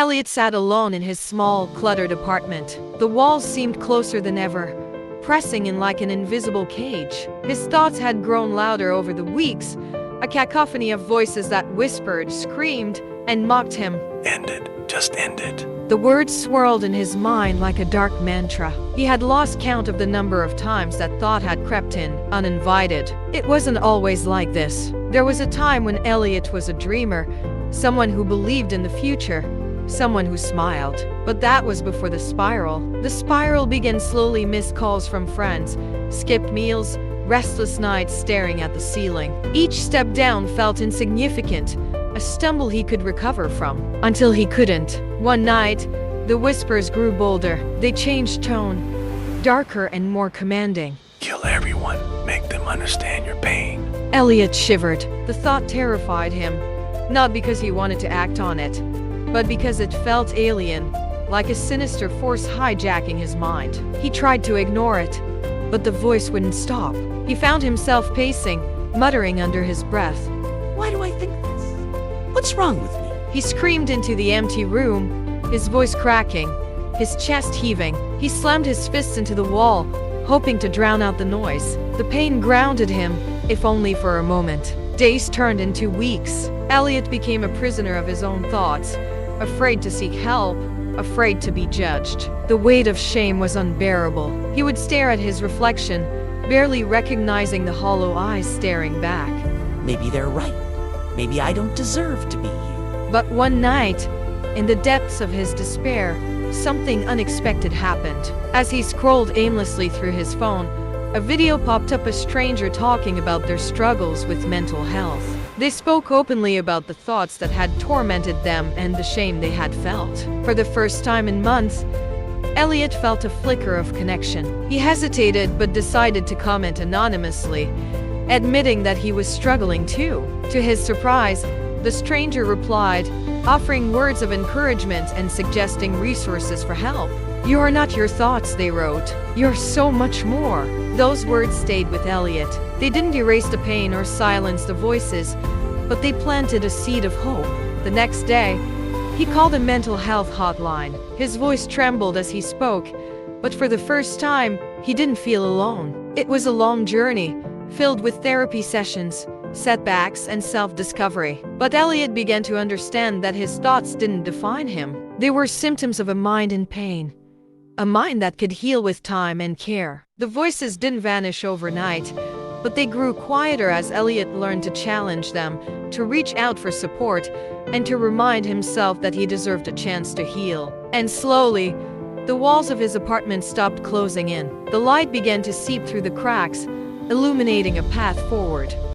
Elliot sat alone in his small, cluttered apartment. The walls seemed closer than ever, pressing in like an invisible cage. His thoughts had grown louder over the weeks, a cacophony of voices that whispered, screamed, and mocked him. End it. Just end it. The words swirled in his mind like a dark mantra. He had lost count of the number of times that thought had crept in, uninvited. It wasn't always like this. There was a time when Elliot was a dreamer, someone who believed in the future, someone who smiled. But that was before the spiral. The spiral began slowly: missed calls from friends, skipped meals, restless nights staring at the ceiling. Each step down felt insignificant, a stumble he could recover from. Until he couldn't. One night, the whispers grew bolder. They changed tone, darker and more commanding. Kill everyone. Make them understand your pain. Elliot shivered. The thought terrified him, not because he wanted to act on it, but because it felt alien, like a sinister force hijacking his mind. He tried to ignore it, but the voice wouldn't stop. He found himself pacing, muttering under his breath. Why do I think this? What's wrong with me? He screamed into the empty room, his voice cracking, his chest heaving. He slammed his fists into the wall, hoping to drown out the noise. The pain grounded him, if only for a moment. Days turned into weeks. Elliot became a prisoner of his own thoughts, afraid to seek help, afraid to be judged. The weight of shame was unbearable. He would stare at his reflection, barely recognizing the hollow eyes staring back. Maybe they're right. Maybe I don't deserve to be here. But one night, in the depths of his despair, something unexpected happened. As he scrolled aimlessly through his phone, a video popped up, a stranger talking about their struggles with mental health. They spoke openly about the thoughts that had tormented them and the shame they had felt. For the first time in months, Elliot felt a flicker of connection. He hesitated but decided to comment anonymously, admitting that he was struggling too. To his surprise, the stranger replied, offering words of encouragement and suggesting resources for help. "You are not your thoughts," they wrote. "You're so much more." Those words stayed with Elliot. They didn't erase the pain or silence the voices, but they planted a seed of hope. The next day, he called a mental health hotline. His voice trembled as he spoke, but for the first time, he didn't feel alone. It was a long journey, filled with therapy sessions, setbacks, and self-discovery. But Elliot began to understand that his thoughts didn't define him. They were symptoms of a mind in pain, a mind that could heal with time and care. The voices didn't vanish overnight, but they grew quieter as Elliot learned to challenge them, to reach out for support, and to remind himself that he deserved a chance to heal. And slowly, the walls of his apartment stopped closing in. The light began to seep through the cracks, illuminating a path forward.